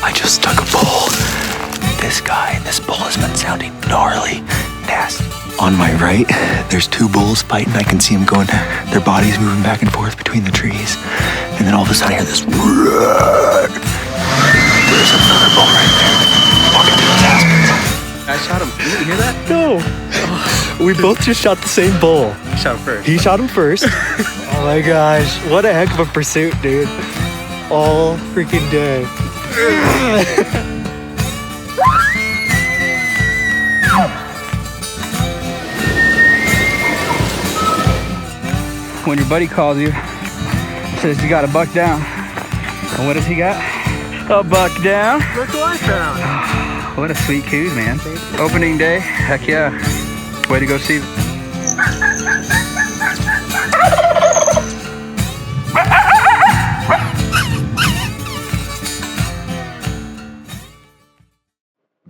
I just stuck a bull. This bull has been sounding gnarly, nasty. On my right, there's two bulls fighting. I can see them going, their bodies moving back and forth between the trees. And then all of a sudden I hear this. There's another bull right there. Walking through his aspens. I shot him. Did you hear that? No. Oh. We both just shot the same bull. I shot him first. He shot him first. Oh my gosh. What a heck of a pursuit, dude. All freaking day. When your buddy calls you, says you got a buck down. And what does he got? A buck down. Look what I found. What a sweet coos, man. Opening day, heck yeah. Way to go, Steve.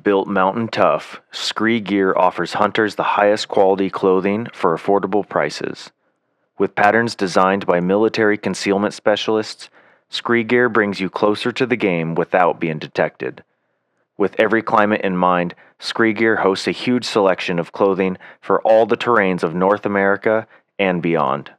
Built mountain tough, SKRE Gear offers hunters the highest quality clothing for affordable prices. With patterns designed by military concealment specialists, SKRE Gear brings you closer to the game without being detected. With every climate in mind, SKRE Gear hosts a huge selection of clothing for all the terrains of North America and beyond.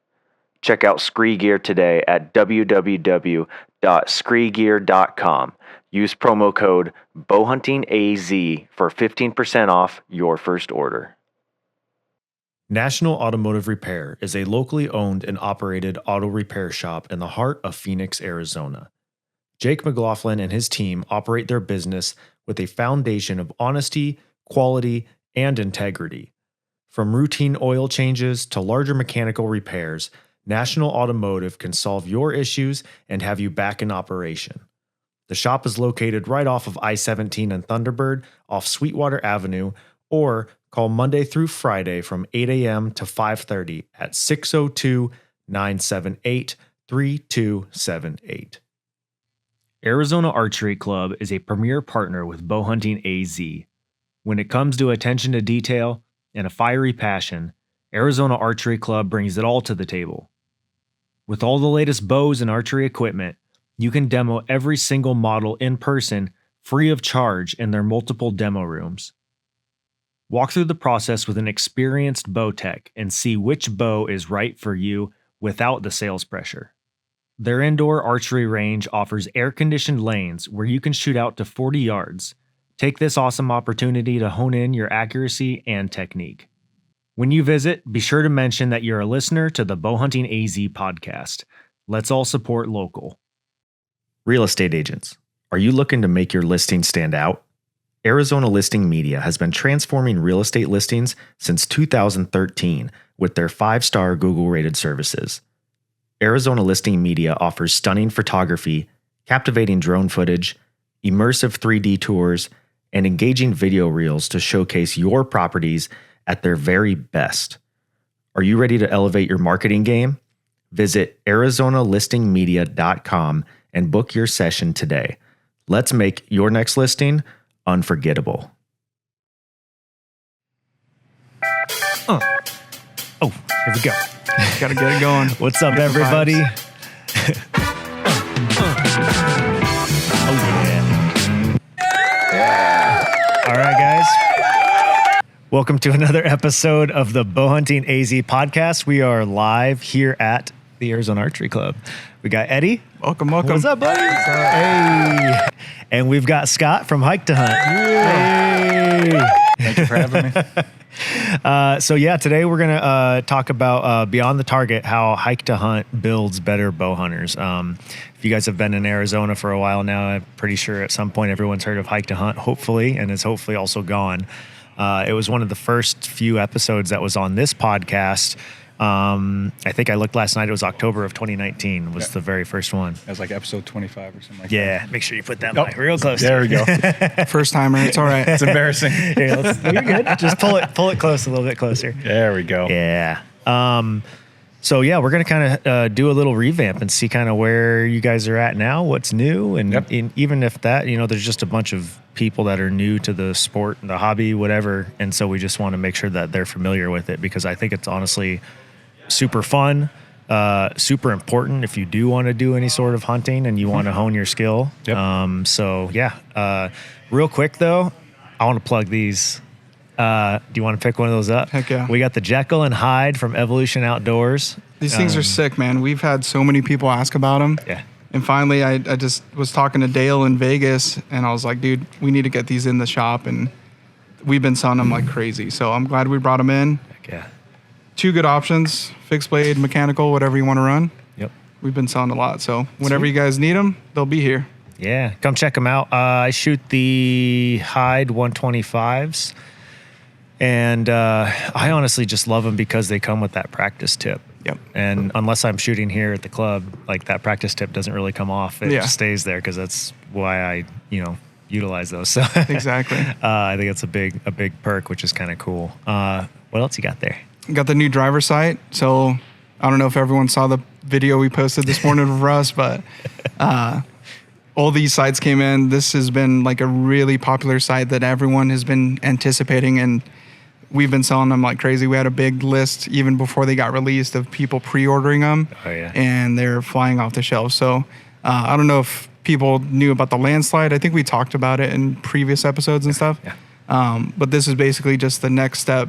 Check out SKRE Gear today at www.skregear.com. Use promo code BOWHuntingAZ for 15% off your first order. National Automotive Repair is a locally owned and operated auto repair shop in the heart of Phoenix, Arizona. Jake McLaughlin and his team operate their business with a foundation of honesty, quality, and integrity. From routine oil changes to larger mechanical repairs, National Automotive can solve your issues and have you back in operation. The shop is located right off of I-17 and Thunderbird off Sweetwater Avenue, or call Monday through Friday from 8 a.m. to 5:30 at 602-978-3278. Arizona Archery Club is a premier partner with Bowhunting AZ. When it comes to attention to detail and a fiery passion, Arizona Archery Club brings it all to the table. With all the latest bows and archery equipment, you can demo every single model in person free of charge in their multiple demo rooms. Walk through the process with an experienced bow tech and see which bow is right for you without the sales pressure. Their indoor archery range offers air-conditioned lanes where you can shoot out to 40 yards. Take this awesome opportunity to hone in your accuracy and technique. When you visit, be sure to mention that you're a listener to the Bowhunting AZ podcast. Let's all support local. Real estate agents, are you looking to make your listing stand out? Arizona Listing Media has been transforming real estate listings since 2013 with their 5-star Google-rated services. Arizona Listing Media offers stunning photography, captivating drone footage, immersive 3D tours, and engaging video reels to showcase your properties at their very best. Are you ready to elevate your marketing game? Visit ArizonaListingMedia.com and book your session today. Let's make your next listing unforgettable. Oh, here we go. Gotta get it going. What's up, everybody? All right, guys. Welcome to another episode of the Bowhunting AZ podcast. We are live here at the Arizona Archery Club. We got Eddie. Welcome. What's up, buddy? Hey. And we've got Scott from Hike to Hunt. Hey. Thank you for having me. Today we're going to talk about Beyond the Target, how Hike to Hunt builds better bow hunters. If you guys have been in Arizona for a while now, I'm pretty sure at some point everyone's heard of Hike to Hunt, hopefully, and is hopefully also gone. It was one of the first few episodes that was on this podcast. I think I looked last night. It was October of 2019 was the very first one. It was like episode 25 or something like that. Yeah, make sure you put that mic real close. There we go. First timer. It's all right. It's embarrassing. Here, you're good. Just pull it close, a little bit closer. There we go. Yeah. We're going to kind of do a little revamp and see kind of where you guys are at now, what's new. And, and even if that, there's just a bunch of people that are new to the sport, the hobby, whatever. And so we just want to make sure that they're familiar with it because I think it's honestly super fun. super important if you do want to do any sort of hunting and you want to hone your skill. Yep. So yeah, real quick though, I want to plug these. Do you want to pick one of those up? Heck yeah. We got the Jekyll and Hyde from Evolution Outdoors. These things are sick, man. We've had so many people ask about them. Yeah. And finally, I just was talking to Dale in Vegas, and I was like, dude, we need to get these in the shop. And we've been selling them like crazy. So I'm glad we brought them in. Heck yeah. 2 good options, fixed blade, mechanical, whatever you want to run. Yep. We've been selling a lot. So whenever you guys need them, they'll be here. Yeah. Come check them out. I shoot the Hyde 125s. And I honestly just love them because they come with that practice tip. Yep. And unless I'm shooting here at the club, like that practice tip doesn't really come off. It just stays there because that's why I, utilize those. So Exactly. I think it's a big perk, which is kind of cool. What else you got there? Got the new driver sight. So I don't know if everyone saw the video we posted this morning of Russ, but all these sights came in. This has been like a really popular sight that everyone has been anticipating, and we've been selling them like crazy. We had a big list even before they got released of people pre-ordering them. Oh, yeah. And they're flying off the shelf. So I don't know if people knew about the landslide. I think we talked about it in previous episodes and stuff. Yeah. But this is basically just the next step.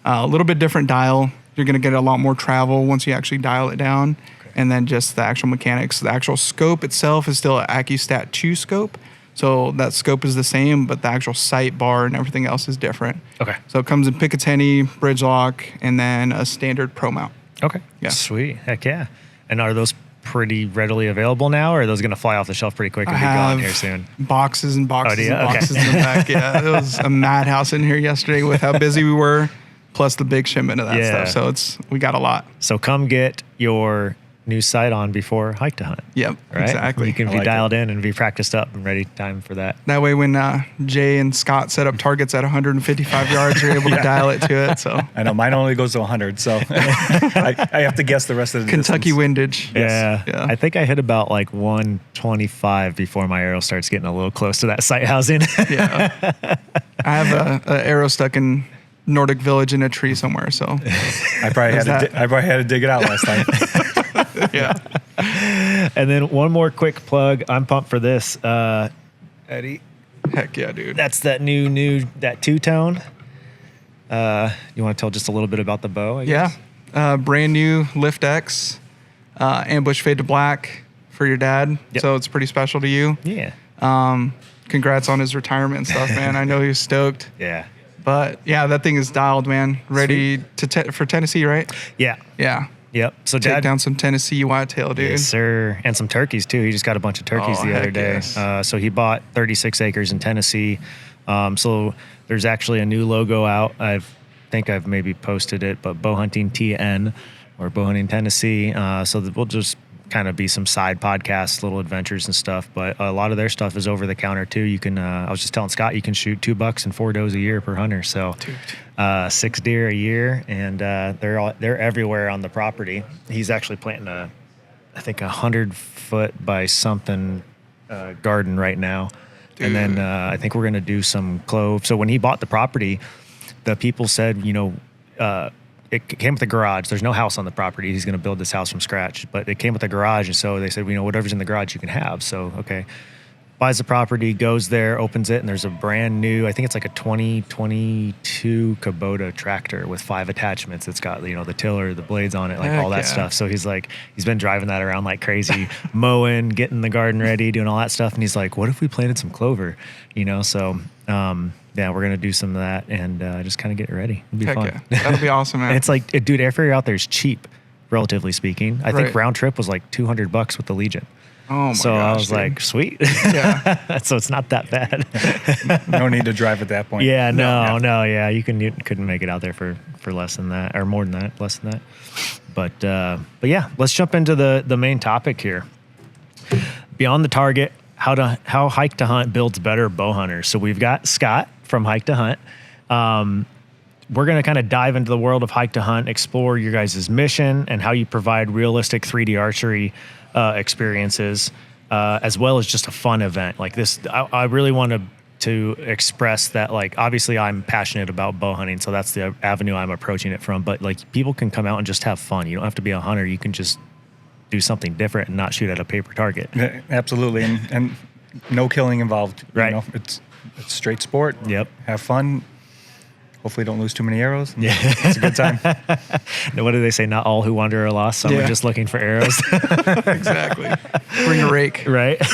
A little bit different dial. You're going to get a lot more travel once you actually dial it down. Okay. And then just the actual mechanics. The actual scope itself is still an AccuStat 2 scope. So that scope is the same, but the actual sight bar and everything else is different. Okay. So it comes in Picatinny, bridge lock, and then a standard pro mount. Okay. Yeah. Sweet. Heck yeah. And are those pretty readily available now, or are those going to fly off the shelf pretty quick and be gone here soon? Boxes and boxes and Okay. boxes in the back. Yeah, it was a madhouse in here yesterday with how busy we were, plus the big shipment of that stuff. So we got a lot. So come get your new sight on before hike to hunt. Yep, right? exactly. You can be dialed in and be practiced up and ready time for that. That way when Jay and Scott set up targets at 155 yards, you're able to dial it to it. So I know mine only goes to 100, so I have to guess the rest of the Kentucky distance. windage. Yeah. Yeah. I think I hit about like 125 before my arrow starts getting a little close to that sight housing. Yeah. I have a arrow stuck in Nordic Village in a tree somewhere. So I probably had to dig it out last time. yeah. And then one more quick plug. I'm pumped for this, Eddie. Heck yeah, dude. That's that that two-tone. You want to tell just a little bit about the bow? I guess? Yeah. Brand new Lift X, ambush fade to black for your dad. Yep. So it's pretty special to you. Yeah. Congrats on his retirement and stuff, man. I know he was stoked. Yeah. But yeah, that thing is dialed, man. Ready for Tennessee, right? Yeah. Yeah. Yep. So Take Dad down some Tennessee whitetail, dude. Yes, sir. And some turkeys too. He just got a bunch of turkeys the other heck day. yes. So he bought 36 acres in Tennessee. So there's actually a new logo out. I think I've maybe posted it, but Bowhunting TN or Bowhunting Tennessee. So we'll just kind of be some side podcasts, little adventures and stuff. But a lot of their stuff is over the counter too. You can. I was just telling Scott, you can shoot $2 and 4 does a year per hunter. So 6 deer a year, and they're everywhere on the property. He's actually planting I think 100-foot by something garden right now. Dude. And then I think we're gonna do some clove. So when he bought the property, the people said, it came with a garage. There's no house on the property. He's going to build this house from scratch, but it came with a garage. And so they said, whatever's in the garage you can have. So, okay. Buys the property, goes there, opens it, and there's a brand new, I think it's like a 2022 Kubota tractor with 5 attachments. It's got, the tiller, the blades on it, like all that stuff. So he's been driving that around like crazy, mowing, getting the garden ready, doing all that stuff. And he's like, what if we planted some clover? So, yeah, we're going to do some of that and just kind of get ready. It'll be fun. Yeah. That'll be awesome, man. And it's like, dude, airfare out there is cheap, relatively speaking. I think round trip was like $200 with the Legion. Oh my so gosh, I was like, sweet. Yeah. So it's not that bad. No need to drive at that point. Yeah, no. Yeah, you couldn't make it out there for less than that, or more than that, less than that. But yeah, let's jump into the main topic here. Beyond the target, how Hike to Hunt builds better bow hunters. So we've got Scott from Hike to Hunt. We're going to kind of dive into the world of Hike to Hunt, explore your guys' mission and how you provide realistic 3D archery experiences, as well as just a fun event like this. I really want to express that, like, obviously I'm passionate about bow hunting, so that's the avenue I'm approaching it from. But like, people can come out and just have fun. You don't have to be a hunter. You can just do something different and not shoot at a paper target. Yeah, absolutely, and no killing involved. Right. You know, it's straight sport. Yep. Have fun. Hopefully, don't lose too many arrows. Yeah. It's a good time. What do they say? Not all who wander are lost. Some are just looking for arrows. Exactly. Bring a rake. Right.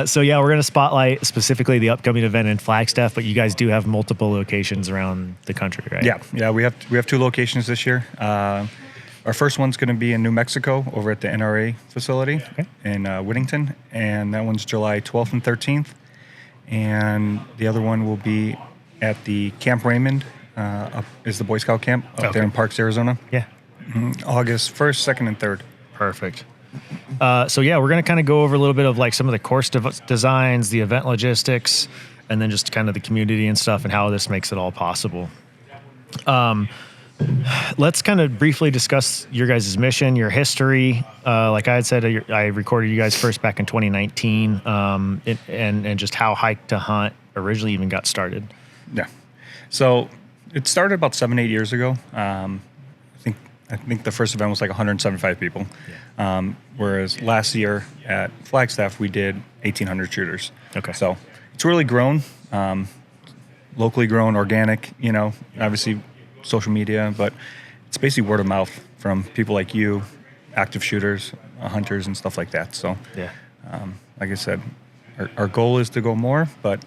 So yeah, we're going to spotlight specifically the upcoming event in Flagstaff, but you guys do have multiple locations around the country, right? Yeah. We have 2 locations this year. Our first one's going to be in New Mexico over at the NRA facility in Whittington, and that one's July 12th and 13th. And the other one will be at the Camp Raymond, is the Boy Scout camp up there in Parks, Arizona. Yeah. August 1st, 2nd, and 3rd. Perfect. So yeah, we're going to kind of go over a little bit of like some of the course designs, the event logistics, and then just kind of the community and stuff and how this makes it all possible. Let's kind of briefly discuss your guys' mission, your history. Like I had said, I recorded you guys first back in 2019, and just how Hike to Hunt originally even got started. Yeah. So it started about 7-8 years ago. I think the first event was like 175 people. Yeah. Whereas last year at Flagstaff, we did 1,800 shooters. Okay. So it's really grown, locally grown, organic, you know, obviously social media, but it's basically word of mouth from people like you, active shooters, hunters, and stuff like that. So, like I said, our goal is to go more, but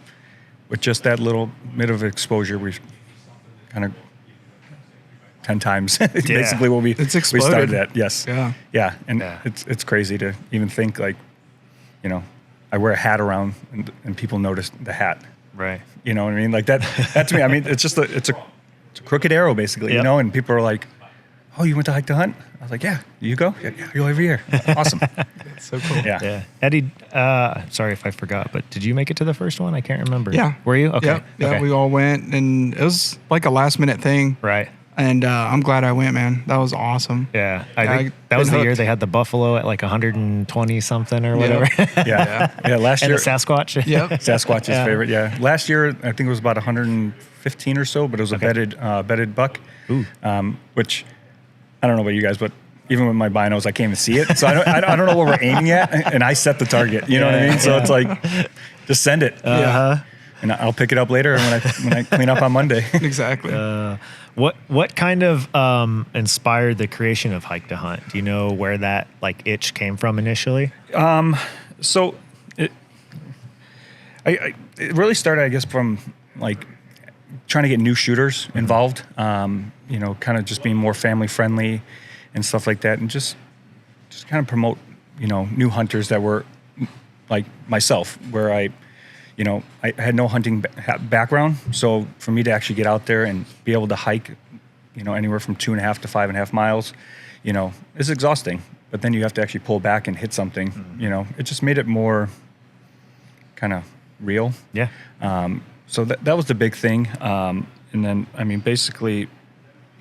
with just that little bit of exposure, we've kind of 10 times basically what we started at. Yes. Yeah. And it's crazy to even think, like, you know, I wear a hat around and people notice the hat. Right. You know what I mean? Like that to me, I mean, it's just it's a crooked arrow basically, you know, and people are like, "Oh, you went to Hike to Hunt?" I was like, "Yeah, you go? Yeah, you go every year." Awesome. That's so cool. Yeah. Eddie, sorry if I forgot, but did you make it to the first one? I can't remember. Yeah. Were you? Okay. Yeah, Okay. we all went, and it was like a last minute thing. Right. And I'm glad I went, man. That was awesome. Yeah. I think that was the year they had the buffalo at like 120 something or whatever. Yeah. Last And year, the Sasquatch. Yep. Sasquatch's favorite. Yeah. Last year, I think it was about 115 or so, but it was a bedded buck. Ooh. Which I don't know about you guys, but even with my binos, I can't even see it. So I don't know what we're aiming at, and I set the target. You know what I mean? So it's like, just send it. And I'll pick it up later when I clean up on Monday. Exactly. What kind of inspired the creation of Hike to Hunt? Do you know where that like itch came from initially? So it really started, I guess, from like trying to get new shooters involved. You know, kind of just being more family friendly and stuff like that, and just kind of promote, you know, new hunters that were like myself, where I had no hunting background. So for me to actually get out there and be able to hike, you know, anywhere from 2.5 to 5.5 miles, you know, is exhausting. But then you have to actually pull back and hit something. You know, it just made it more kind of real. Yeah. So that was the big thing. And then, I mean, basically,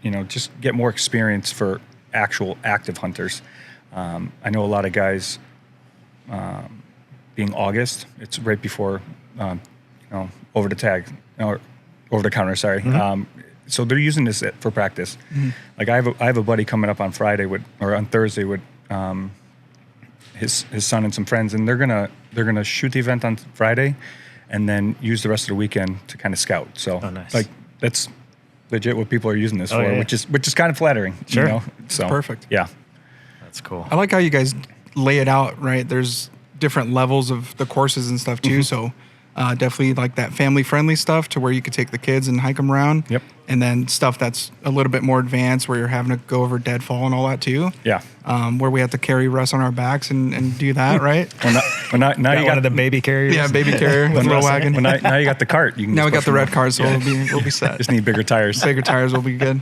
you know, just get more experience for actual active hunters. I know a lot of guys, being August, it's right before, you know, over the tag or over the counter. Sorry. So they're using this for practice. Like I have a buddy coming up on Thursday with his son and some friends, and they're gonna shoot the event on Friday, and then use the rest of the weekend to kind of scout. So nice. Like that's legit what people are using this for, yeah. which is kind of flattering. Sure. You know? So Perfect. Yeah. That's cool. I like how you guys lay it out, right? There's different levels of the courses and stuff too. So definitely like that family friendly stuff to where you could take the kids and hike them around. Yep. And then stuff that's a little bit more advanced where you're having to go over deadfall and all that too. Yeah. Where we have to carry Russ on our backs and do that, right? Now Now you one got of the baby carriers. Yeah, baby carrier with roll wagon. now you got the cart. You can Now we just got the push red them card, so Yeah. we'll be set. Just need bigger tires. Bigger tires will be good.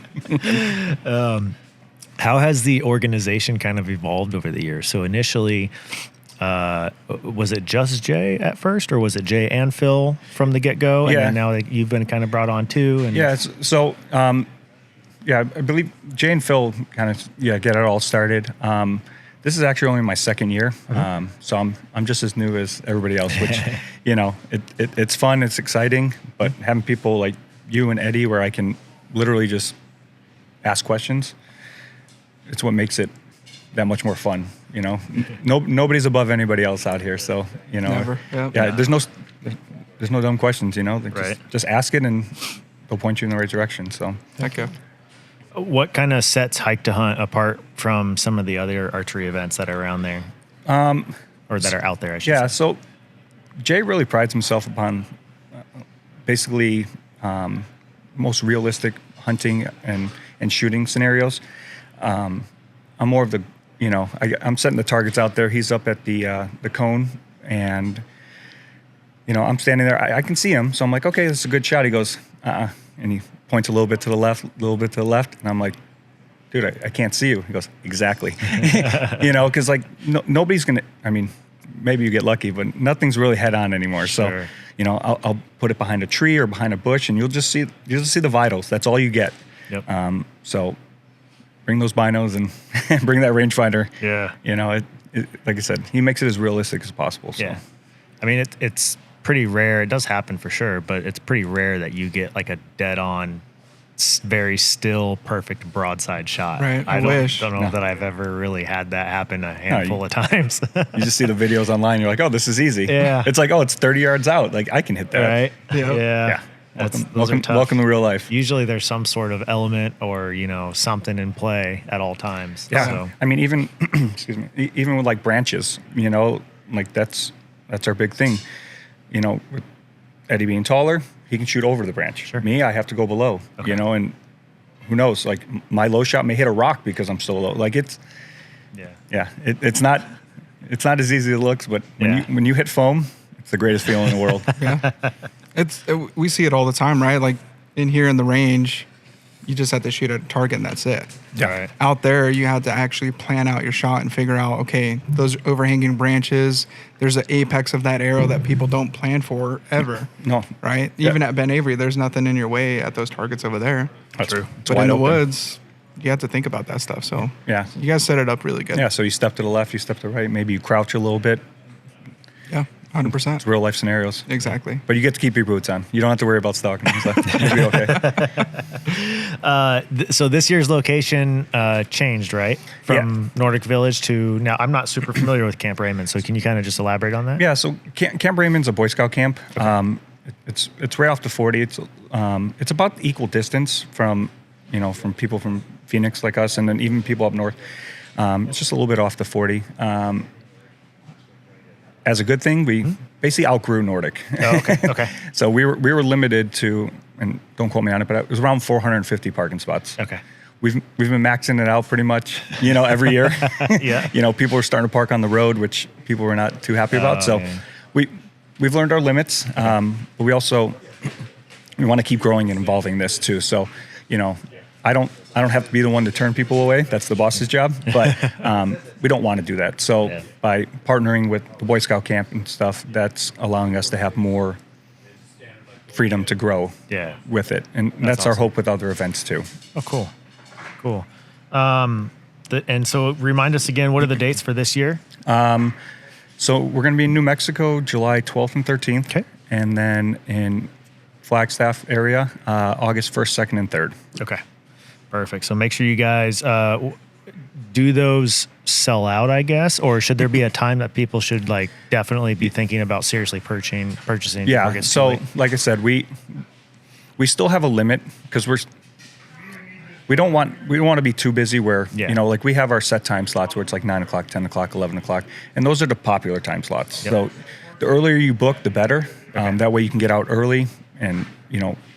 How has the organization kind of evolved over the years? So initially, was it just Jay at first, or was it Jay and Phil from the get-go? Yeah. And then now you've been kind of brought on too. And Yeah. So, I believe Jay and Phil kind of get it all started. This is actually only my second year, so I'm just as new as everybody else. Which, it's fun, it's exciting, but having people like you and Eddie, where I can literally just ask questions, it's what makes it that much more fun. Nobody's above anybody else out here, so Never. Yep. Yeah, there's no dumb questions. Right. Just ask it and they'll point you in the right direction. So Heck yeah. What kind of sets Hike to Hunt apart from some of the other archery events that are around there? Or that are out there, I should say. so Jay really prides himself upon basically most realistic hunting and shooting scenarios. I'm more of the, I'm setting the targets out there. He's up at the cone, and I'm standing there. I can see him, so I'm like, okay, this is a good shot. He goes, and he points a little bit to the left, and I'm like, dude, I can't see you. He goes, exactly. Because nobody's gonna. I mean, maybe you get lucky, but nothing's really head on anymore. Sure. So I'll put it behind a tree or behind a bush, and you'll just see the vitals. That's all you get. Yep. So bring those binos and bring that rangefinder. Yeah. Like I said, he makes it as realistic as possible. So. Yeah. I mean, it's pretty rare. It does happen for sure, but it's pretty rare that you get like a dead on, very still, perfect broadside shot. Right. I don't know that I've ever really had that happen a handful of times. You just see the videos online. You're like, oh, this is easy. Yeah. It's like, oh, it's 30 yards out. Like, I can hit that. Right. Yep. Yeah. Those are tough. Welcome to real life. Usually there's some sort of element or, something in play at all times. Yeah. So. I mean, even, excuse me, even with like branches, like that's our big thing. With Eddie being taller, he can shoot over the branch. Sure. Me, I have to go below, and who knows, like my low shot may hit a rock because I'm so low. Like it's not as easy as it looks, but when you hit foam, it's the greatest feeling in the world. Yeah. We see it all the time, right? Like in here in the range, you just have to shoot at a target and that's it. Yeah. Right. Out there, you have to actually plan out your shot and figure out, okay, those overhanging branches, there's an apex of that arrow that people don't plan for ever. No. Right? Even at Ben Avery, there's nothing in your way at those targets over there. That's true. But in the woods, you have to think about that stuff. So yeah, you guys set it up really good. Yeah, so you step to the left, you step to the right, maybe you crouch a little bit. Yeah, 100%. It's real life scenarios. Exactly. But you get to keep your boots on. You don't have to worry about stalking. So you'll be okay. So this year's location changed, right? From Nordic Village to now. I'm not super familiar with Camp Raymond, so can you kind of just elaborate on that? Yeah. So Camp Raymond's a Boy Scout camp. Okay. It's right off the 40. It's about equal distance from people from Phoenix like us, and then even people up north. It's just a little bit off the 40. As a good thing, we basically outgrew Nordic. Oh, okay. Okay. So we were limited to, and don't quote me on it, but it was around 450 parking spots. Okay. We've been maxing it out pretty much, every year. Yeah. People were starting to park on the road, which people were not too happy about. So yeah. we've learned our limits, but we also want to keep growing and evolving this too. So, I don't have to be the one to turn people away. That's the boss's job. But we don't want to do that. So by partnering with the Boy Scout camp and stuff, that's allowing us to have more freedom to grow with it. And that's our hope with other events too. Oh, cool. Cool. And so remind us again, what are the dates for this year? So we're going to be in New Mexico, July 12th and 13th. Okay. And then in Flagstaff area, August 1st, 2nd, and 3rd. Okay. Perfect. So make sure you guys do those sell out, I guess, or should there be a time that people should definitely be thinking about seriously purchasing? Yeah. So like I said, we still have a limit because we don't want to be too busy where we have our set time slots where it's like 9 o'clock, 10 o'clock, 11 o'clock, and those are the popular time slots. Yep. So the earlier you book, the better. Okay. That way you can get out early and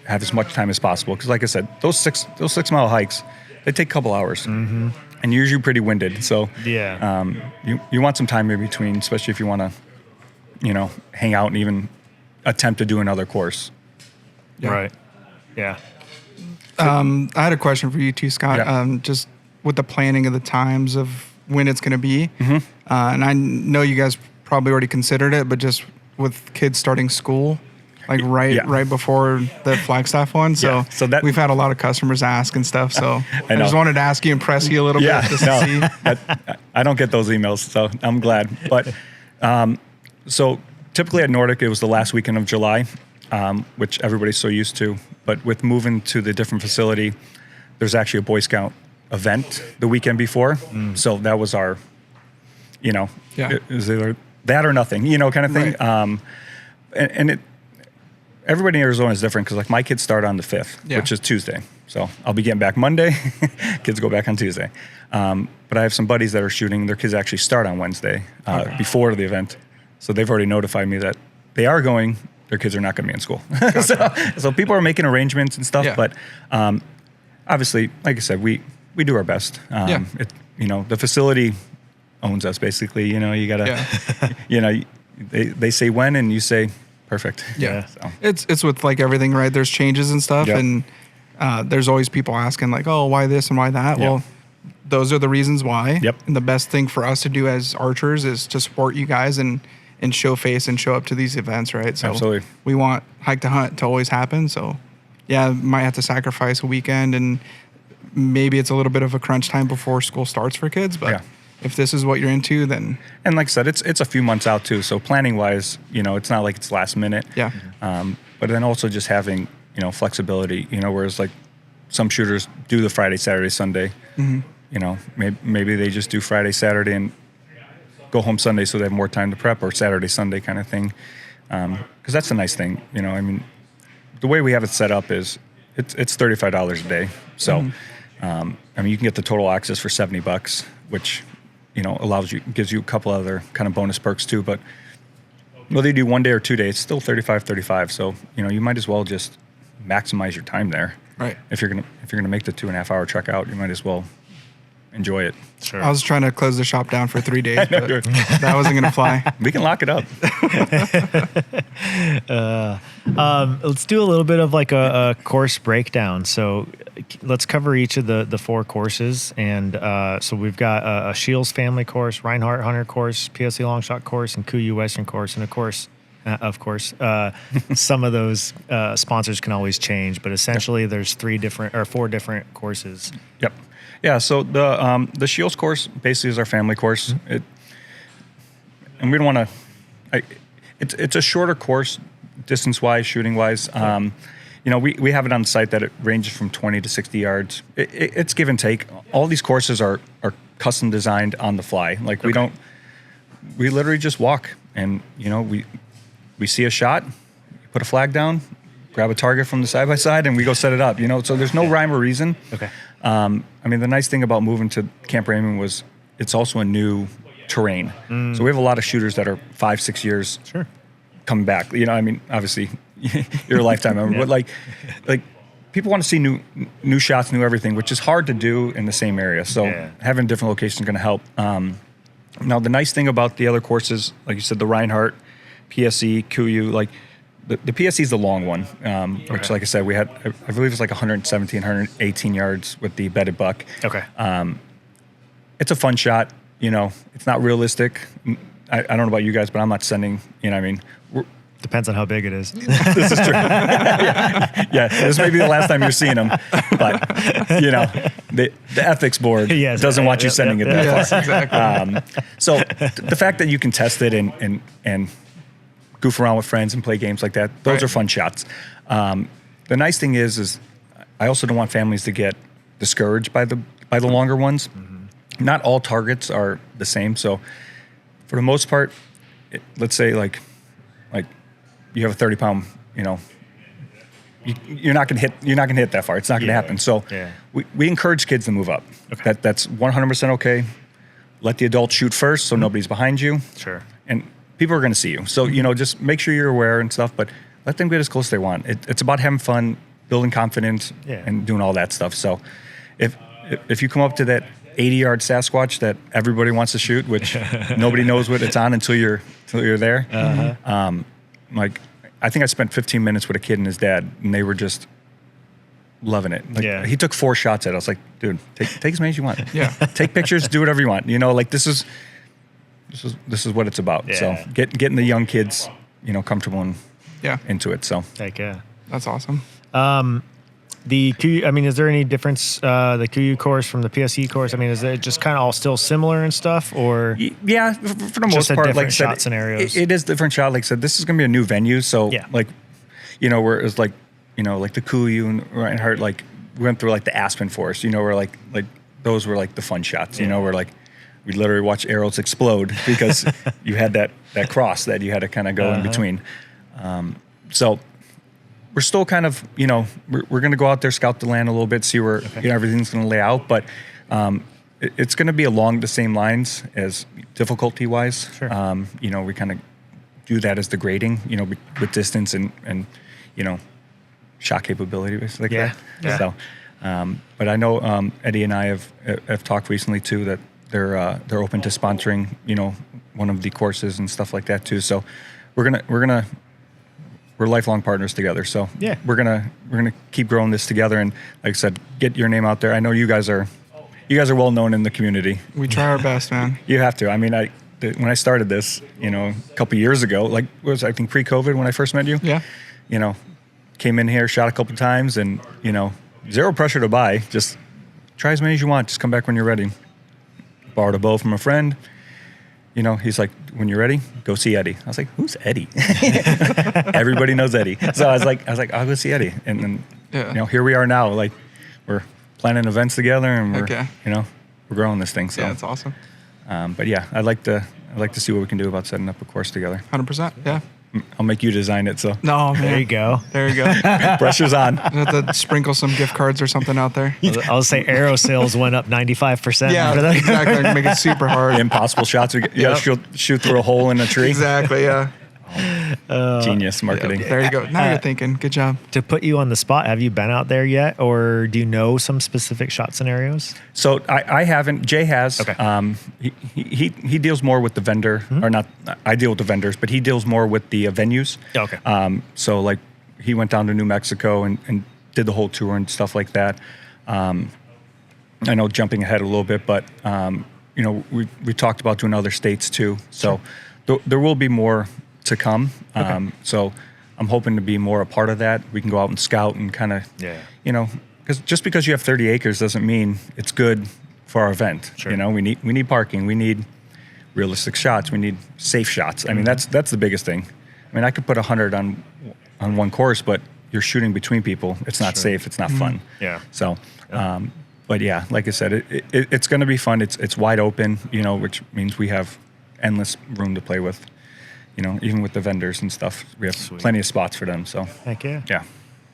have as much time as possible. Because like I said, those 6 mile hikes, they take a couple hours, and you're usually pretty winded. So you want some time in between, especially if you want to, hang out and even attempt to do another course. Yeah. Right. Yeah. I had a question for you too, Scott. Yeah. Just with the planning of the times of when it's going to be, and I know you guys probably already considered it, but just with kids starting school, like right before the Flagstaff one. So, so that we've had a lot of customers ask and stuff. So I know. just wanted to ask you and press you a little bit just to see. I don't get those emails, so I'm glad. But so typically at Nordic, it was the last weekend of July, which everybody's so used to. But with moving to the different facility, there's actually a Boy Scout event the weekend before. So that was our, it was either that or nothing, kind of thing. Right. And everybody in Arizona is different because like my kids start on the 5th, which is Tuesday. So I'll be getting back Monday. Kids go back on Tuesday. But I have some buddies that are shooting. Their kids actually start on Wednesday before the event. So they've already notified me that they are going. Their kids are not going to be in school. So people are making arrangements and stuff. But obviously, like I said, we do our best. The facility owns us basically. You got to, they say when and you say perfect. Yeah. So. It's with like everything, right? There's changes and stuff. And there's always people asking like, oh, why this and why that? Well, those are the reasons why. And the best thing for us to do as archers is to support you guys and show face and show up to these events, right? So absolutely. We want Hike to Hunt to always happen. So might have to sacrifice a weekend and maybe it's a little bit of a crunch time before school starts for kids, but if this is what you're into, then. And like I said, it's a few months out too. So planning wise, it's not like it's last minute. But then also just having, flexibility, whereas like some shooters do the Friday, Saturday, Sunday, maybe they just do Friday, Saturday and go home Sunday so they have more time to prep, or Saturday, Sunday kind of thing. Because that's a nice thing. The way we have it set up is it's $35 a day. So, you can get the total access for $70, which, gives you a couple other kind of bonus perks too. But whether you do 1 day or 2 days, it's still $35. So, you might as well just maximize your time there. Right. If you're gonna make the 2.5 hour trek out, you might as well enjoy it. Sure. I was trying to close the shop down for 3 days, but that wasn't going to fly. We can lock it up. Let's do a little bit of like a course breakdown. So let's cover each of the 4 courses. And so we've got a Shields family course, Reinhardt Hunter course, POC long shot course, and Kuyu Western course. And of course, some of those sponsors can always change, but essentially there's 4 different courses. Yep. Yeah, so the Shields course basically is our family course. And we don't want to. It's a shorter course, distance-wise, shooting-wise. We have it on the site that it ranges from 20 to 60 yards. It's give and take. All these courses are custom designed on the fly. Like we literally just walk, and we see a shot, put a flag down, grab a target from the side by side, and we go set it up. So there's no rhyme or reason. Okay. The nice thing about moving to Camp Raymond was it's also a new terrain. So we have a lot of shooters that are 5-6 years coming back. Obviously you're a lifetime member, but like people want to see new shots, new everything, which is hard to do in the same area. So having different locations is going to help. Now the nice thing about the other courses, like you said, the Reinhardt, PSE, Kuyu, like the PSE is the long one, which, like I said, we had, I believe it's like 117, 118 yards with the bedded buck. Okay. It's a fun shot. It's not realistic. I don't know about you guys, but I'm not sending, Depends on how big it is. This is true. This may be the last time you're seeing them, but the ethics board doesn't want you sending it that far. Exactly. So the fact that you can test it and goof around with friends and play games like that, those are fun shots. The nice thing is I also don't want families to get discouraged by the longer ones. Not all targets are the same. So for the most part, let's say like you have a 30-pound, you're not gonna hit that far. It's not gonna happen. So we encourage kids to move up. Okay. That's 100% okay. Let the adults shoot first, so nobody's behind you. Sure. And people are gonna see you. So just make sure you're aware and stuff. But let them get as close as they want. It's about having fun, building confidence, and doing all that stuff. So if you come up to that 80-yard Sasquatch that everybody wants to shoot, which nobody knows what it's on until you're there. Like, I think I spent 15 minutes with a kid and his dad, and they were just loving it. Like, he took 4 shots at it. I was like, dude, take as many as you want. Take pictures, do whatever you want. Like this is what it's about. So getting the young kids, comfortable and into it. So Heck yeah. That's awesome. The Q, I mean, is there any difference, the QU course from the PSE course? I mean, is it just kind of all still similar and stuff, or yeah, for the most a part, different like I said, shot scenarios? it is different shot. Like I said, this is going to be a new venue, so Yeah. like, where it's like, like the KUIU and Reinhardt, like we went through like the Aspen Forest, where like those were like the fun shots, where like we literally watched arrows explode because you had that cross that you had to kind of go in between. So we're still kind of, we're going to go out there, scout the land a little bit, see where everything's going to lay out. But it's going to be along the same lines as difficulty-wise. Sure. We kind of do that as the grading, with distance and shot capability, basically. Yeah. Yeah. So, but I know Eddie and I have talked recently too that they're open to sponsoring, one of the courses and stuff like that too. So we're lifelong partners together. So yeah, we're gonna keep growing this together. And like I said, get your name out there. I know you guys are well known in the community. We try our best, man. You have to. I mean, when I started this, a couple years ago, like I think pre-COVID when I first met you. Yeah. Came in here, shot a couple times, and zero pressure to buy. Just try as many as you want. Just come back when you're ready. Borrowed a bow from a friend. He's like, when you're ready, go see Eddie. I was like, who's Eddie? Everybody knows Eddie. So I was like, I'll go see Eddie. And then, here we are now. Like, we're planning events together, and we're growing this thing. So yeah, it's awesome. But yeah, I'd like to see what we can do about setting up a course together. 100%. Yeah. I'll make you design it. So no, man. There you go. There you go. Pressure's on. You have to sprinkle some gift cards or something out there. I'll say arrow sales went up 95%. Yeah, exactly. Make it super hard. Impossible shots. You gotta shoot through a hole in a tree. Exactly. Yeah. Genius marketing. There you go. Now you're thinking. Good job. To put you on the spot, have you been out there yet, or do you know some specific shot scenarios? So I haven't. Jay has. Okay. He deals more with the vendor, or not. I deal with the vendors, but he deals more with the venues. Okay. So like he went down to New Mexico and did the whole tour and stuff like that. I know jumping ahead a little bit, but we talked about doing other states too. So there will be more to come. So I'm hoping to be more a part of that. We can go out and scout and kind of, because just because you have 30 acres doesn't mean it's good for our event. Sure. We need parking. We need realistic shots. We need safe shots. I mean, that's the biggest thing. I mean, I could put 100 on one course, but you're shooting between people. It's not safe. It's not fun. Yeah. So, but yeah, like I said, it's going to be fun. It's wide open, which means we have endless room to play with. Even with the vendors and stuff, we have plenty of spots for them. So, heck yeah. Yeah.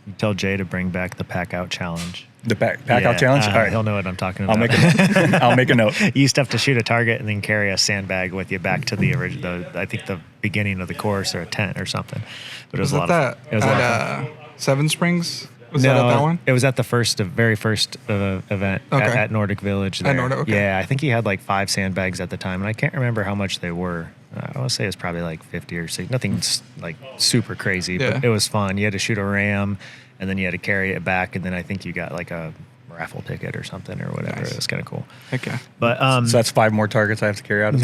You tell Jay to bring back the pack out challenge. The pack out challenge? All right. He'll know what I'm talking about. I'll make a note. You used to have to shoot a target and then carry a sandbag with you back to the original, I think the beginning of the course, or a tent or something. But it was a lot of fun. It was at Seven Springs? Was that at that one? It was at the very first event at Nordic Village there. At Nordic, okay. Yeah, I think he had like 5 sandbags at the time, and I can't remember how much they were. I want to say it was probably like 50 or 60. Nothing like super crazy, but it was fun. You had to shoot a ram, and then you had to carry it back, and then I think you got like a raffle ticket or something or whatever. Nice. It was kind of cool. Okay. But so that's 5 more targets I have to carry out.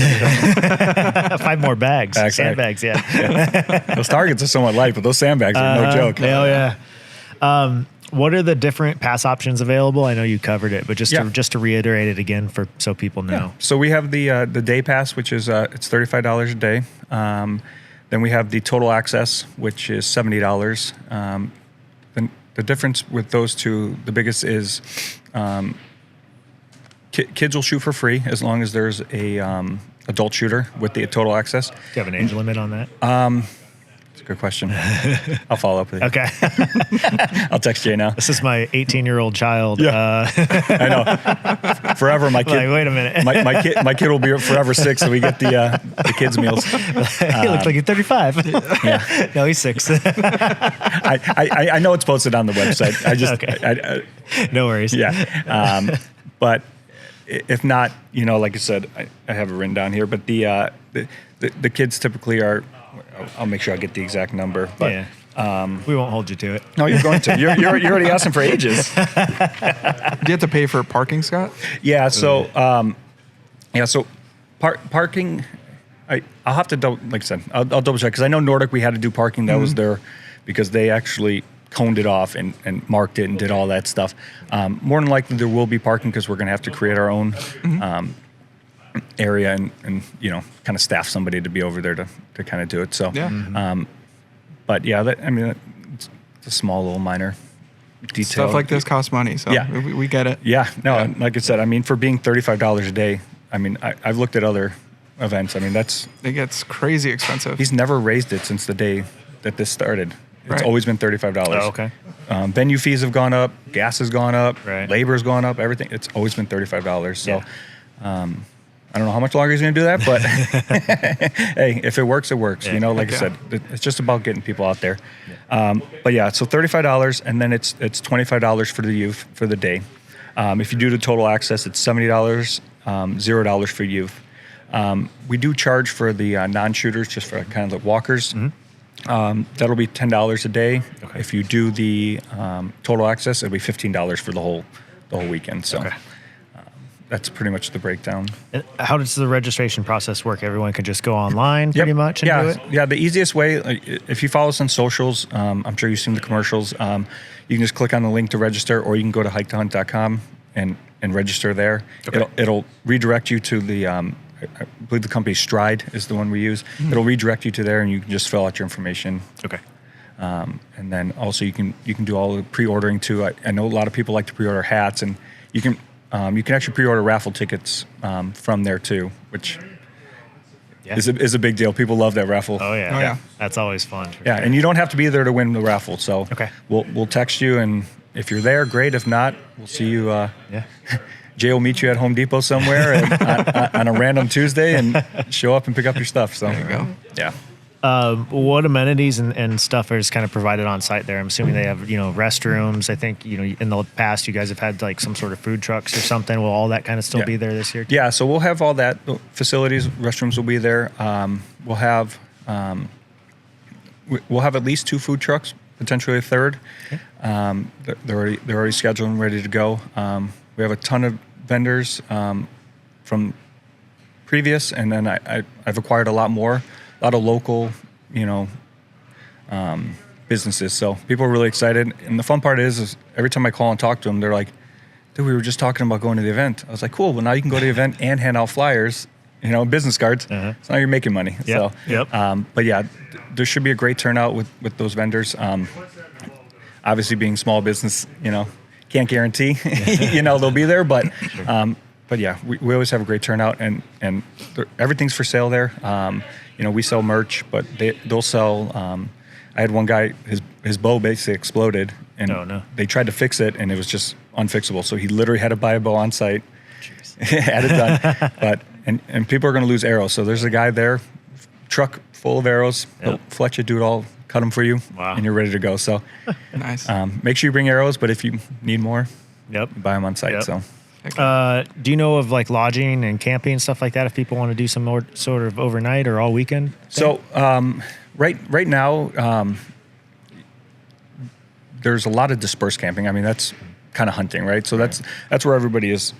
5 more bags, sandbags. Yeah. Those targets are somewhat light, but those sandbags are no joke. Hell yeah. What are the different pass options available? I know you covered it, but just to reiterate it again so people know. Yeah. So we have the day pass, which is it's $35 a day. Then we have the total access, which is $70. The difference with those two, the biggest is kids will shoot for free as long as there's a adult shooter with the total access. Do you have an age limit on that? It's a good question. I'll follow up with you. Okay. I'll text Jay now. This is my 18-year-old child. Yeah. I know. Forever, my kid. Like, wait a minute. my kid will be forever 6, so we get the kids meals. He looks like he's 35. Yeah. No, he's 6. I know it's posted on the website. I just okay. No worries. Yeah. But if not, like I said, I have it written down here. But the kids typically are. I'll make sure I get the exact number. But we won't hold you to it. No, you're going to. You're already asking for ages. Do you have to pay for parking, Scott? Yeah. So, parking I'll have to like I said, I'll double check because I know Nordic we had to do parking that was there because they actually coned it off and marked it and did all that stuff. More than likely there will be parking because we're going to have to create our own area and kind of staff somebody to be over there to kind of do it. So, but yeah, it's a small little minor detail. Stuff like this costs money, so we get it. Yeah, no, like I said, for being $35 a day, I've looked at other events. It gets crazy expensive. He's never raised it since the day that this started. It's always been $35. Oh, okay. Venue fees have gone up, gas has gone up, right. Labor's gone up, everything. It's always been $35. So I don't know how much longer he's going to do that, but hey, if it works, it works. Yeah. Like I said, it's just about getting people out there. But yeah, so $35, and then it's $25 for the youth for the day. If you do the total access, it's $70, $0 for youth. We do charge for the non-shooters, just for kind of the walkers. That'll be $10 a day. Okay. If you do the total access, it'll be $15 for the whole weekend. So that's pretty much the breakdown. And how does the registration process work? Everyone can just go online pretty much and do it? Yeah, the easiest way, if you follow us on socials, I'm sure you've seen the commercials, you can just click on the link to register, or you can go to hiketohunt.com and register there. Okay. It'll redirect you to the, I believe the company Stride is the one we use. It'll redirect you to there, and you can just fill out your information. Okay. And then also you can do all the pre-ordering too. I know a lot of people like to pre-order hats, and you can actually pre-order raffle tickets from there too, which is a big deal. People love that raffle. Oh yeah. That's always fun. Yeah, and you don't have to be there to win the raffle. So we'll we'll text you, and if you're there, great. If not, we'll see you. Jay will meet you at Home Depot somewhere on a random Tuesday and show up and pick up your stuff. So there you go. Yeah. What amenities and stuff is kind of provided on site there? I'm assuming they have, restrooms. I think, in the past you guys have had like some sort of food trucks or something. Will all that kind of still be there this year? Yeah, so we'll have all that facilities. Restrooms will be there. We'll have at least 2 food trucks, potentially a third. Okay. They're already scheduled and ready to go. We have a ton of vendors from previous, and then I've acquired a lot more. A lot of local, businesses. So people are really excited. And the fun part is every time I call and talk to them, they're like, dude, we were just talking about going to the event. I was like, cool. Well, now you can go to the event and hand out flyers, business cards. So now you're making money. Yep. So, Yep. But yeah, there should be a great turnout with those vendors. Obviously being small business, can't guarantee, they'll be there, but yeah, we always have a great turnout, and everything's for sale there. We sell merch, but they'll sell. I had one guy, his bow basically exploded, and they tried to fix it, and it was just unfixable. So he literally had to buy a bow on site, had it done. But and people are going to lose arrows. So there's a guy there, truck full of arrows. He'll fletch it, do it all, cut them for you, and you're ready to go. So nice. Make sure you bring arrows, but if you need more, buy them on site. So. Do you know of like lodging and camping and stuff like that if people want to do some more sort of overnight or all weekend thing? So right now there's a lot of dispersed camping. That's kind of hunting, right? So that's where everybody is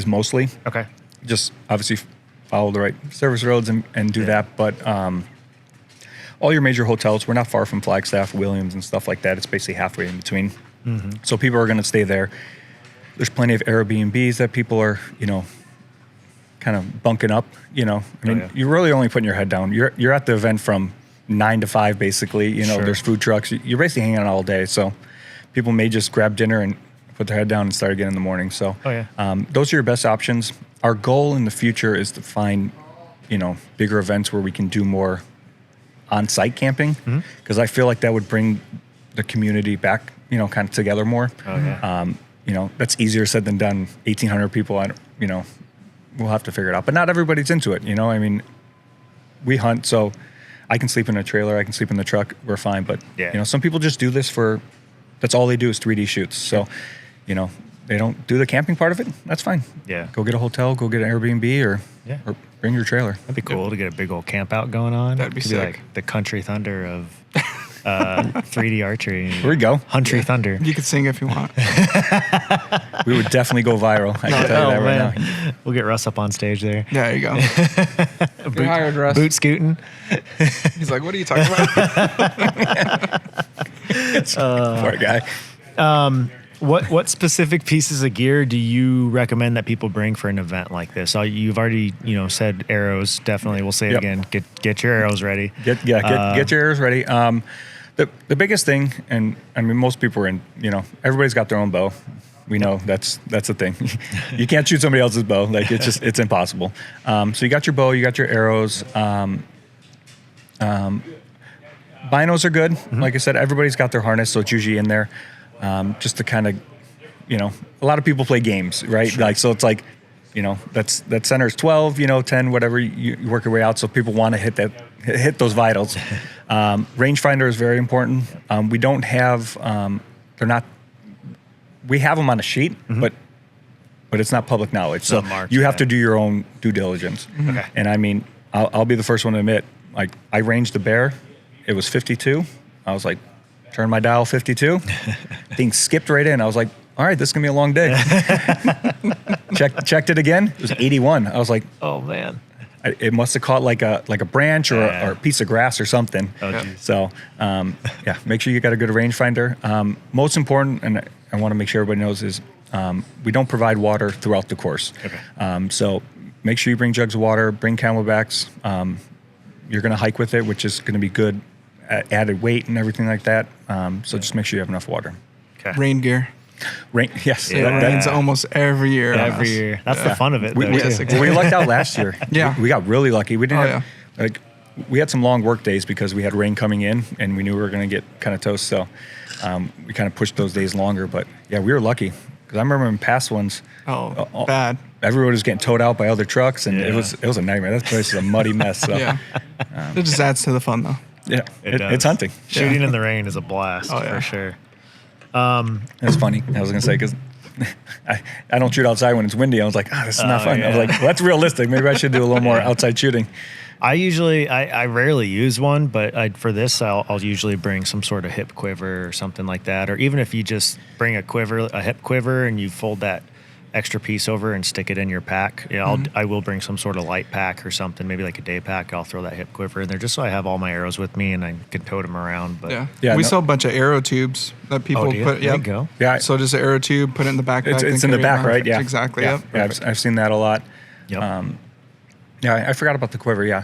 mostly. Okay. Just obviously follow the right service roads and do that. But all your major hotels, we're not far from Flagstaff, Williams, and stuff like that. It's basically halfway in between. So people are going to stay there. There's plenty of Airbnbs that people are, kind of bunking up. You're really only putting your head down. You're at the event from 9 to 5, basically. There's food trucks. You're basically hanging out all day. So people may just grab dinner and put their head down and start again in the morning. So those are your best options. Our goal in the future is to find, bigger events where we can do more on-site camping, because I feel like that would bring the community back, kind of together more. That's easier said than done. 1,800 people, we'll have to figure it out. But not everybody's into it, we hunt, so I can sleep in a trailer, I can sleep in the truck, we're fine. But, some people just do this that's all they do is 3D shoots. So, they don't do the camping part of it, that's fine. Yeah. Go get a hotel, go get an Airbnb, or bring your trailer. That'd be cool to get a big old camp out going on. That'd be sick. Like the country thunder of 3D archery. Here we go. Huntry Thunder. You could sing if you want. We would definitely go viral. I can tell you that right now. We'll get Russ up on stage there. There you go. You're hired, Russ. Boot scooting. He's like, what are you talking about? Poor guy. What specific pieces of gear do you recommend that people bring for an event like this? You've already said arrows. Definitely, we'll say it Yep. again. Get your arrows ready. Get your arrows ready. The biggest thing, and I mean, most people are in. Everybody's got their own bow. We know that's the thing. You can't shoot somebody else's bow. Like it's impossible. So you got your bow, you got your arrows. Binos are good. Mm-hmm. Like I said, everybody's got their harness, so it's usually in there. Just to kind of, a lot of people play games, right? Sure. Like, so it's like, that center is 12, 10, whatever, you work your way out. So people want to hit those vitals. Rangefinder is very important. We don't have, we have them on a sheet, mm-hmm. but it's not public knowledge. So marked, you have to do your own due diligence. Mm-hmm. Okay. And I mean, I'll be the first one to admit, like, I ranged the bear. It was 52. I was like, turn my dial 52. Thing skipped right in. I was like, all right, this is gonna be a long day. Checked it again. It was 81. I was like, Oh man. it must have caught like a branch or a piece of grass or something. Oh, geez. So make sure you got a good rangefinder. Most important, and I want to make sure everybody knows, is we don't provide water throughout the course. Okay. So make sure you bring jugs of water, bring camelbacks. You're going to hike with it, which is going to be good added weight and everything like that. So just make sure you have enough water. Okay. Rain gear. Rain, yes. It rains almost every year. on Every us. year. That's the fun of it. We, though, we, too. Yes, exactly. we lucked out last year. Yeah. We got really lucky. We didn't Oh, have, we had some long work days because we had rain coming in and we knew we were going to get kind of toast. So we kind of pushed those days longer. But yeah, we were lucky because I remember in past ones, Bad. everyone was getting towed out by other trucks, and Yeah. it was a nightmare. That place is a muddy mess. So Yeah. It just adds to the fun, though. yeah, It does. it's hunting. Shooting in the rain is a blast Oh, yeah. for sure. It's funny. I was gonna say because I don't shoot outside when it's windy. I was like, this is not fun. I was yeah. like, well, that's realistic. Maybe I should do a little more outside shooting. I rarely use one, but for this, I'll usually bring some sort of hip quiver or something like that. Or even if you just bring a hip quiver and you fold that extra piece over and stick it in your pack. Yeah, I will bring some sort of light pack or something, maybe like a day pack. I'll throw that hip quiver in there just so I have all my arrows with me and I can tote them around. But Yeah, we no- sell a bunch of arrow tubes that people do you? put. There Yep. you go. Yeah, So just an arrow tube, put it in the backpack. it's and in the carry it back, around. right? Yeah, Exactly. Yeah, Yep. yeah, I've seen that a lot. Yep. Yeah, I forgot about the quiver. Yeah,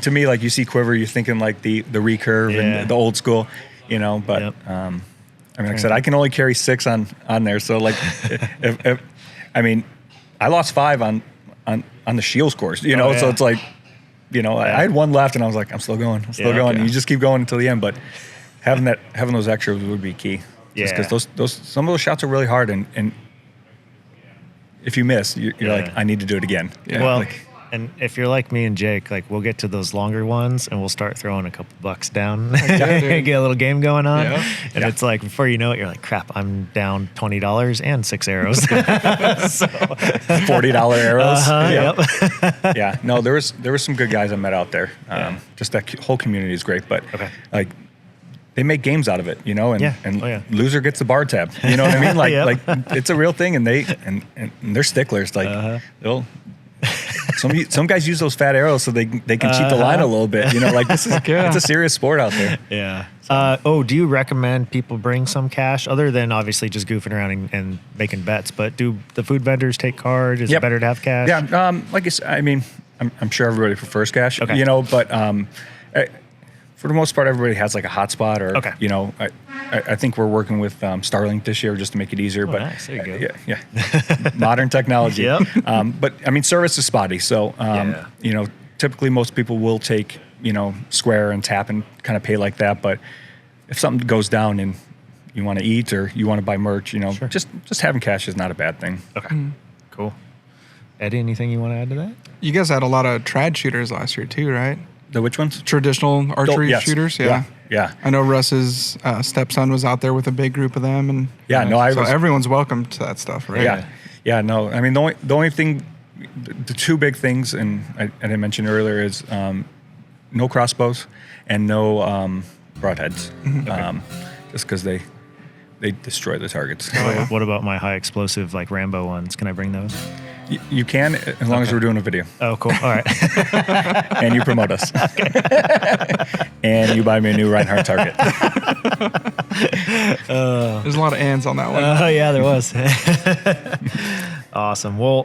to me, like you see quiver, you're thinking like the recurve Yeah. and the old school, But Yep. I mean, like I said, I can only carry 6 on there. So like, if I lost 5 on the Shields course, So yeah. it's like, I had 1 left, and I was like, I'm still going, Yeah, going. okay. And you just keep going until the end. But having those extras would be key. Just Yeah. because those some of those shots are really hard, and if you miss, you're like, Yeah. I need to do it again. Well, Like, and if you're like me and Jake, like we'll get to those longer ones and we'll start throwing a couple bucks down, dude. get a little game going on, Yeah. and it's like before you know it, you're like, crap, I'm down $20 and 6 arrows. $40 arrows. Yep. Yeah. No, there was some good guys I met out there. Just that whole community is great, but Okay. like they make games out of it, and Yeah. and Oh, yeah. loser gets the bar tab. You know what I mean? Like Yep. like it's a real thing, and they're sticklers. Like they'll. Some guys use those fat arrows so they can cheat the line a little bit. Like this is it's a serious sport out there. Yeah. Do you recommend people bring some cash other than obviously just goofing around and making bets? But do the food vendors take card? Is it Yep. better to have cash? Yeah. Like I said, I mean, I'm sure everybody prefers cash. Okay. But for the most part, everybody has like a hotspot or Okay. I think we're working with Starlink this year just to make it easier. Oh, but nice. There you go. yeah, modern technology. Yep. But I mean, service is spotty. So Yeah. typically most people will take Square and tap and kind of pay like that. But if something goes down and you want to eat or you want to buy merch, just having cash is not a bad thing. Okay. Cool. Eddie, anything you want to add to that? You guys had a lot of trad shooters last year too, right? The which ones? Traditional archery yes. shooters. Yeah. I know Russ's stepson was out there with a big group of them, and Yeah, no, I so was- everyone's welcome to that stuff, right? Yeah. No, I mean the only thing, the 2 big things, and I didn't mention earlier is no crossbows and no broadheads, just because they destroy the targets. What about my high explosive like Rambo ones? Can I bring those? You can, as long as we're doing a video. Oh, cool. All right. And you promote us. And you buy me a new Reinhardt target. There's a lot of ands on that one. Oh, yeah, there was. Awesome. Well,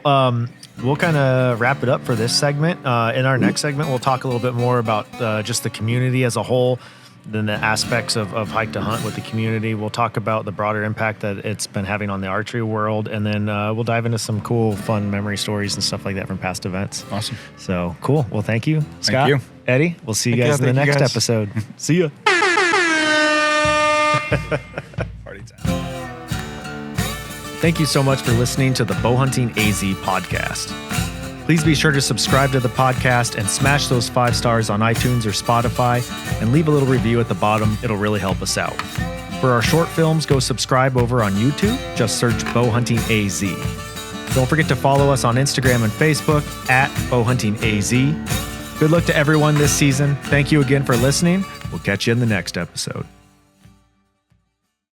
we'll kind of wrap it up for this segment. In our next segment, we'll talk a little bit more about just the community as a whole, then the aspects of Hike to Hunt with the community. We'll talk about the broader impact that it's been having on the archery world, and then we'll dive into some cool, fun memory stories and stuff like that from past events. Awesome. So, cool. Well, thank you, Scott. Thank you. Eddie, we'll see you guys in the next episode. See ya. Party time. Thank you so much for listening to the Bowhunting AZ podcast. Please be sure to subscribe to the podcast and smash those 5 stars on iTunes or Spotify and leave a little review at the bottom. It'll really help us out. For our short films, go subscribe over on YouTube. Just search Bowhunting AZ. Don't forget to follow us on Instagram and Facebook at Bowhunting AZ. Good luck to everyone this season. Thank you again for listening. We'll catch you in the next episode.